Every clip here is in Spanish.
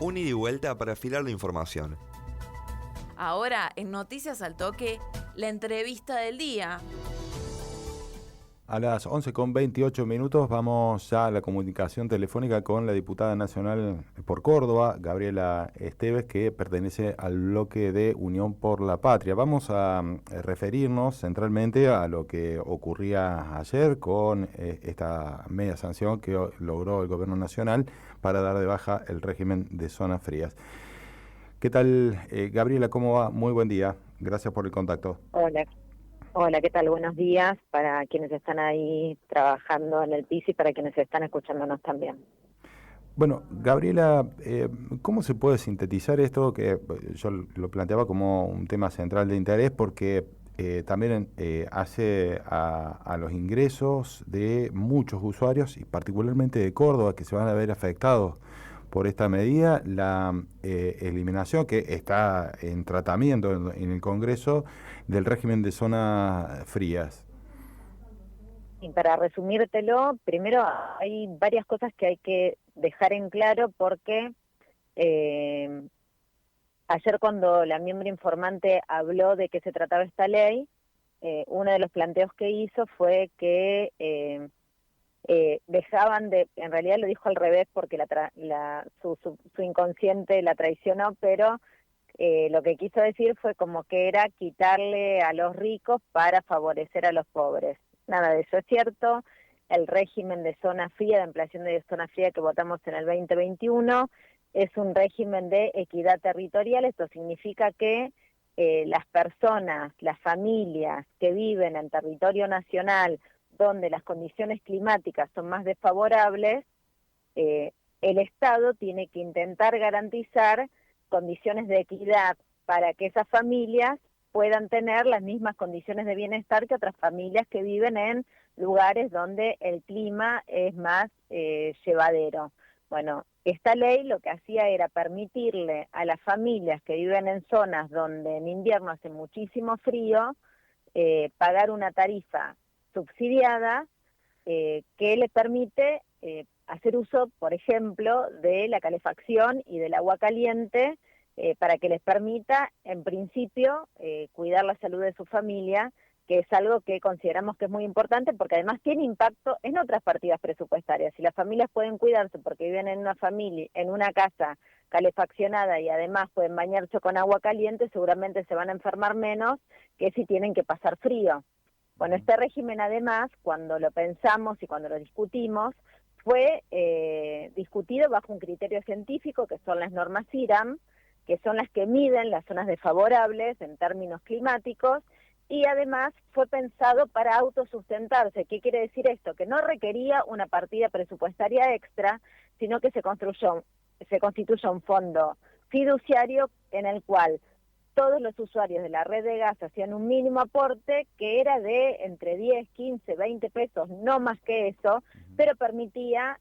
Un ida y vuelta para afilar la información. Ahora, en Noticias al Toque, la entrevista del día. A las 11:28 vamos ya a la comunicación telefónica con la diputada nacional por Córdoba, Gabriela Esteves, que pertenece al bloque de Unión por la Patria. Vamos a referirnos centralmente a lo que ocurría ayer con esta media sanción que logró el gobierno nacional para dar de baja el régimen de zonas frías. ¿Qué tal, Gabriela? ¿Cómo va? Muy buen día. Gracias por el contacto. Hola, ¿qué tal? Buenos días para quienes están ahí trabajando en el piso y para quienes están escuchándonos también. Bueno, Gabriela, ¿cómo se puede sintetizar esto? Que yo lo planteaba como un tema central de interés porque también hace a los ingresos de muchos usuarios y particularmente de Córdoba que se van a ver afectados por esta medida, la eliminación que está en tratamiento en el Congreso del régimen de zonas frías. Y para resumírtelo, primero hay varias cosas que hay que dejar en claro porque ayer cuando la miembro informante habló de qué se trataba esta ley, uno de los planteos que hizo fue que dejaban de, en realidad lo dijo al revés porque su inconsciente la traicionó, pero lo que quiso decir fue como que era quitarle a los ricos para favorecer a los pobres. Nada de eso es cierto. El régimen de zona fría, de ampliación de zona fría que votamos en el 2021, es un régimen de equidad territorial. Esto significa que las personas, las familias que viven en territorio nacional, donde las condiciones climáticas son más desfavorables, el Estado tiene que intentar garantizar condiciones de equidad para que esas familias puedan tener las mismas condiciones de bienestar que otras familias que viven en lugares donde el clima es más llevadero. Bueno, esta ley lo que hacía era permitirle a las familias que viven en zonas donde en invierno hace muchísimo frío, pagar una tarifa subsidiada que les permite hacer uso, por ejemplo, de la calefacción y del agua caliente para que les permita, en principio, cuidar la salud de su familia, que es algo que consideramos que es muy importante porque además tiene impacto en otras partidas presupuestarias. Si las familias pueden cuidarse porque viven en una casa calefaccionada y además pueden bañarse con agua caliente, seguramente se van a enfermar menos que si tienen que pasar frío. Bueno, este régimen además, cuando lo pensamos y cuando lo discutimos, fue discutido bajo un criterio científico que son las normas IRAM, que son las que miden las zonas desfavorables en términos climáticos, y además fue pensado para autosustentarse. ¿Qué quiere decir esto? Que no requería una partida presupuestaria extra, sino que se constituye un fondo fiduciario en el cual todos los usuarios de la red de gas hacían un mínimo aporte que era de entre 10, 15, 20 pesos, no más que eso, pero permitía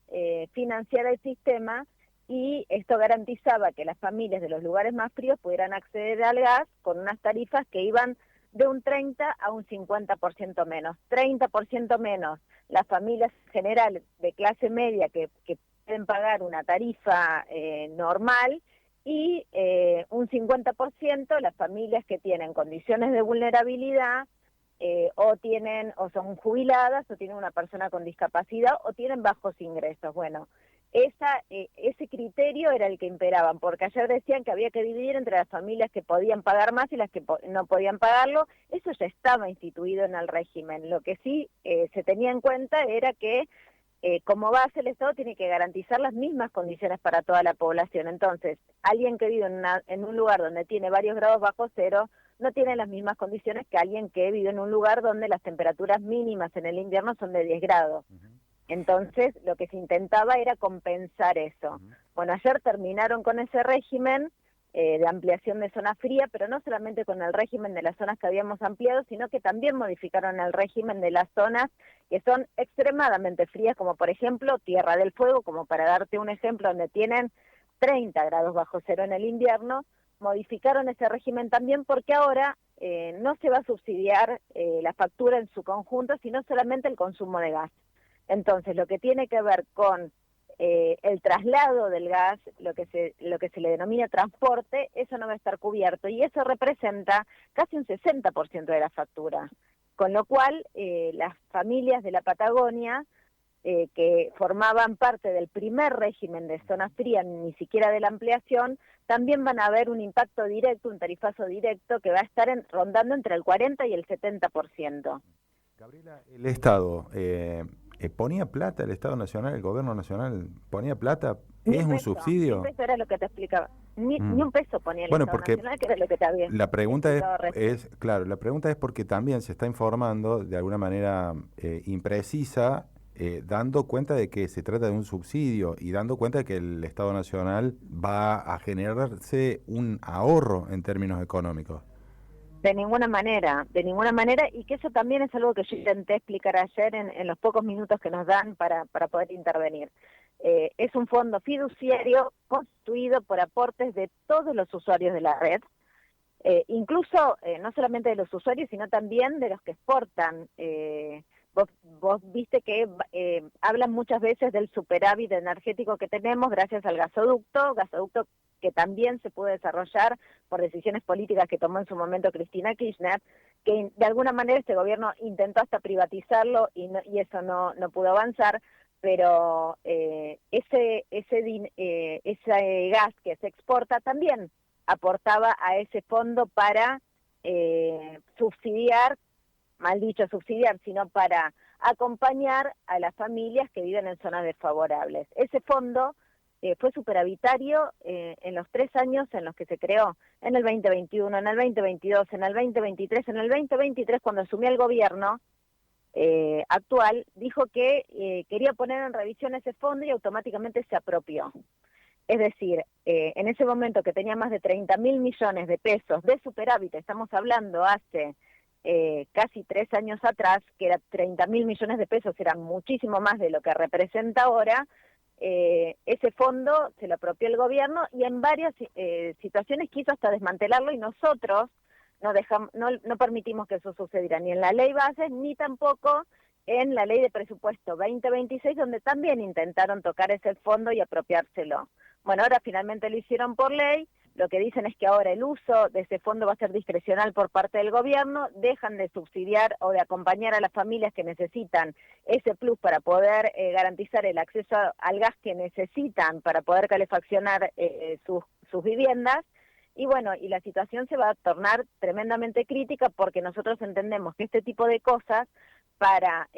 financiar el sistema, y esto garantizaba que las familias de los lugares más fríos pudieran acceder al gas con unas tarifas que iban de un 30 a un 50% menos. 30% menos las familias generales de clase media que pueden pagar una tarifa normal, y un 50% las familias que tienen condiciones de vulnerabilidad o son jubiladas o tienen una persona con discapacidad o tienen bajos ingresos. Bueno, ese criterio era el que imperaban, porque ayer decían que había que dividir entre las familias que podían pagar más y las que no podían pagarlo. Eso ya estaba instituido en el régimen. Lo que sí se tenía en cuenta era que como base el Estado tiene que garantizar las mismas condiciones para toda la población. Entonces, alguien que vive en un lugar donde tiene varios grados bajo cero no tiene las mismas condiciones que alguien que vive en un lugar donde las temperaturas mínimas en el invierno son de 10 grados. Entonces, lo que se intentaba era compensar eso. Bueno, ayer terminaron con ese régimen de ampliación de zona fría, pero no solamente con el régimen de las zonas que habíamos ampliado, sino que también modificaron el régimen de las zonas que son extremadamente frías, como por ejemplo Tierra del Fuego, como para darte un ejemplo, donde tienen 30 grados bajo cero en el invierno. Modificaron ese régimen también porque ahora no se va a subsidiar la factura en su conjunto, sino solamente el consumo de gas. Entonces, lo que tiene que ver con el traslado del gas, lo que se le denomina transporte, eso no va a estar cubierto y eso representa casi un 60% de la factura. Con lo cual, las familias de la Patagonia, que formaban parte del primer régimen de zona fría, ni siquiera de la ampliación, también van a ver un impacto directo, un tarifazo directo que va a estar rondando entre el 40 y el 70%. Gabriela, el Estado ponía plata, el Estado Nacional, el Gobierno Nacional ponía plata, ¿es un subsidio? Ni un peso era lo que te explicaba. Ni un peso ponía el Bueno, Estado porque Nacional, que era lo que te había la pregunta explicado recién. claro, la pregunta es porque también se está informando de alguna manera imprecisa, dando cuenta de que se trata de un subsidio y dando cuenta de que el Estado Nacional va a generarse un ahorro en términos económicos. De ninguna manera, y que eso también es algo que yo intenté explicar ayer en los pocos minutos que nos dan para poder intervenir. Es un fondo fiduciario constituido por aportes de todos los usuarios de la red, incluso no solamente de los usuarios, sino también de los que exportan. Vos viste que hablan muchas veces del superávit energético que tenemos gracias al gasoducto que también se pudo desarrollar por decisiones políticas que tomó en su momento Cristina Kirchner, que de alguna manera este gobierno intentó hasta privatizarlo y eso no pudo avanzar, pero ese gas que se exporta también aportaba a ese fondo para subsidiar, mal dicho subsidiar, sino para acompañar a las familias que viven en zonas desfavorables. Ese fondo fue superavitario en los 3 años en los que se creó, en el 2021, en el 2022, en el 2023, en el 2023 cuando asumió el gobierno actual, dijo que quería poner en revisión ese fondo y automáticamente se apropió. Es decir, en ese momento que tenía más de 30.000 millones de pesos de superávit, estamos hablando hace casi 3 años atrás, que era 30.000 millones de pesos, era muchísimo más de lo que representa ahora, ese fondo se lo apropió el gobierno y en varias situaciones quiso hasta desmantelarlo y nosotros no permitimos que eso sucediera ni en la ley base ni tampoco en la ley de presupuesto 2026, donde también intentaron tocar ese fondo y apropiárselo. Bueno, ahora finalmente lo hicieron por ley. Lo que dicen es que ahora el uso de ese fondo va a ser discrecional por parte del gobierno, dejan de subsidiar o de acompañar a las familias que necesitan ese plus para poder garantizar el acceso al gas que necesitan para poder calefaccionar sus viviendas. Y bueno, y la situación se va a tornar tremendamente crítica porque nosotros entendemos que este tipo de cosas para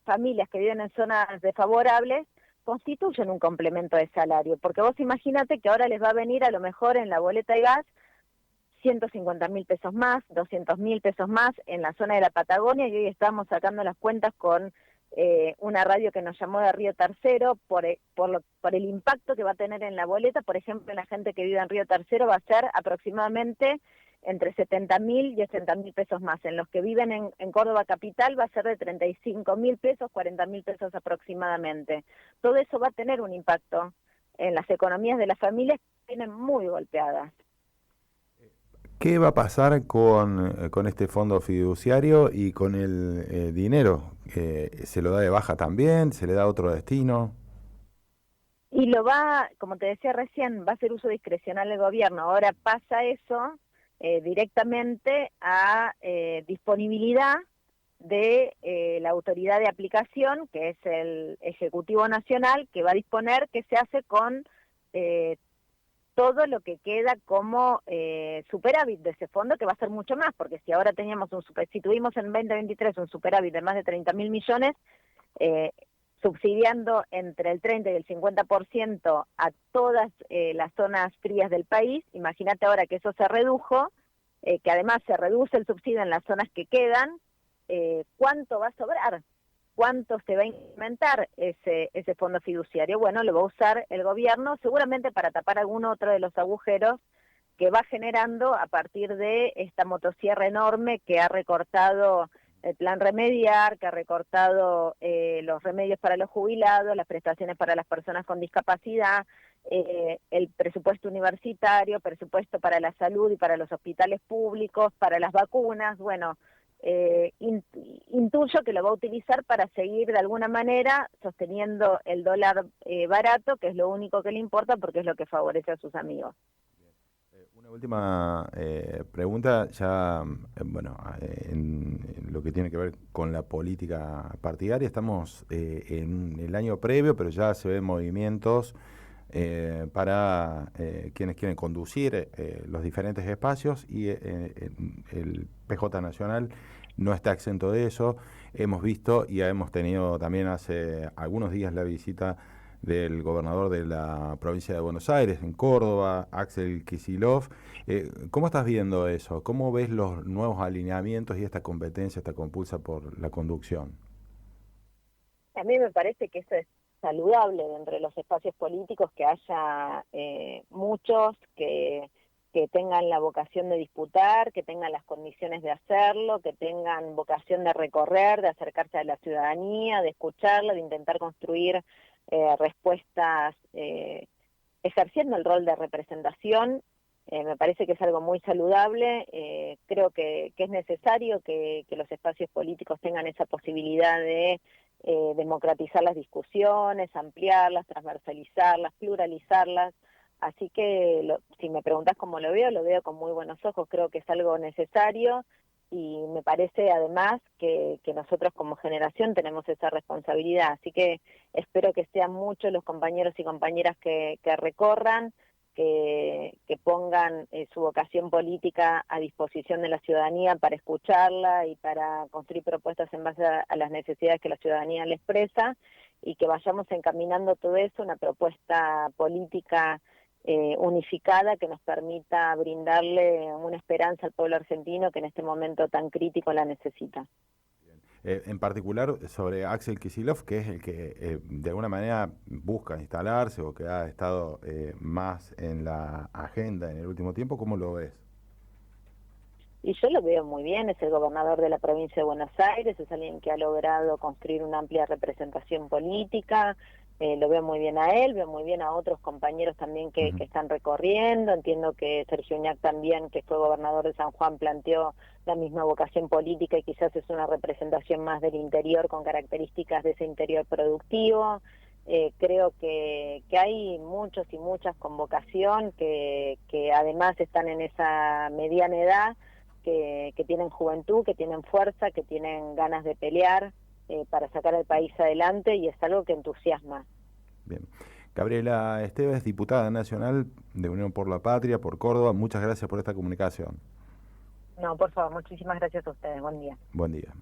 familias que viven en zonas desfavorables constituyen un complemento de salario, porque vos imagínate que ahora les va a venir a lo mejor en la boleta de gas 150.000 pesos más, 200.000 pesos más en la zona de la Patagonia, y hoy estamos sacando las cuentas con una radio que nos llamó de Río Tercero por el impacto que va a tener en la boleta. Por ejemplo, la gente que vive en Río Tercero va a ser aproximadamente entre 70.000 y 80.000 pesos más. En los que viven en Córdoba capital va a ser de 35.000 pesos, 40.000 pesos aproximadamente. Todo eso va a tener un impacto en las economías de las familias que vienen muy golpeadas. ¿Qué va a pasar con este fondo fiduciario y con el dinero? ¿Se lo da de baja también? ¿Se le da otro destino? Y como te decía recién, va a ser uso discrecional del gobierno. Ahora pasa eso directamente a disponibilidad de la autoridad de aplicación, que es el Ejecutivo Nacional, que va a disponer qué se hace con todo lo que queda como superávit de ese fondo, que va a ser mucho más, porque si ahora teníamos si tuvimos en 2023 un superávit de más de 30.000 millones, subsidiando entre el 30 y el 50% a todas las zonas frías del país. Imagínate ahora que eso se redujo, que además se reduce el subsidio en las zonas que quedan, ¿cuánto va a sobrar? ¿Cuánto se va a incrementar ese fondo fiduciario? Bueno, lo va a usar el gobierno seguramente para tapar algún otro de los agujeros que va generando a partir de esta motosierra enorme que ha recortado el plan Remediar, que ha recortado los remedios para los jubilados, las prestaciones para las personas con discapacidad, el presupuesto universitario, presupuesto para la salud y para los hospitales públicos, para las vacunas. Bueno, intuyo que lo va a utilizar para seguir de alguna manera sosteniendo el dólar barato, que es lo único que le importa porque es lo que favorece a sus amigos. Una última pregunta, ya en lo que tiene que ver con la política partidaria. Estamos en el año previo, pero ya se ven movimientos para quienes quieren conducir los diferentes espacios y el PJ Nacional no está exento de eso. Hemos visto y hemos tenido también hace algunos días la visita del gobernador de la provincia de Buenos Aires, en Córdoba, Axel Kicillof. ¿Cómo estás viendo eso? ¿Cómo ves los nuevos alineamientos y esta competencia, esta compulsa por la conducción? A mí me parece que eso es saludable dentro de los espacios políticos, que haya muchos que tengan la vocación de disputar, que tengan las condiciones de hacerlo, que tengan vocación de recorrer, de acercarse a la ciudadanía, de escucharla, de intentar construir respuestas ejerciendo el rol de representación. Me parece que es algo muy saludable. Creo que es necesario que los espacios políticos tengan esa posibilidad de democratizar las discusiones, ampliarlas, transversalizarlas, pluralizarlas. Así que si me preguntas cómo lo veo con muy buenos ojos. Creo que es algo necesario y me parece además que nosotros como generación tenemos esa responsabilidad. Así que espero que sean muchos los compañeros y compañeras que recorran, que pongan su vocación política a disposición de la ciudadanía para escucharla y para construir propuestas en base a las necesidades que la ciudadanía le expresa, y que vayamos encaminando todo eso, una propuesta política unificada que nos permita brindarle una esperanza al pueblo argentino que en este momento tan crítico la necesita. En particular sobre Axel Kicillof, que es el que de alguna manera busca instalarse o que ha estado más en la agenda en el último tiempo, ¿cómo lo ves? Y yo lo veo muy bien, es el gobernador de la provincia de Buenos Aires, es alguien que ha logrado construir una amplia representación política. Lo veo muy bien a él, veo muy bien a otros compañeros también que están recorriendo. Entiendo que Sergio Uñac también, que fue gobernador de San Juan, planteó la misma vocación política y quizás es una representación más del interior con características de ese interior productivo. Creo que hay muchos y muchas con vocación que además están en esa mediana edad, que tienen juventud, que tienen fuerza, que tienen ganas de pelear para sacar al país adelante, y es algo que entusiasma. Bien. Gabriela Esteves, diputada nacional de Unión por la Patria, por Córdoba, muchas gracias por esta comunicación. No, por favor, muchísimas gracias a ustedes. Buen día. Buen día.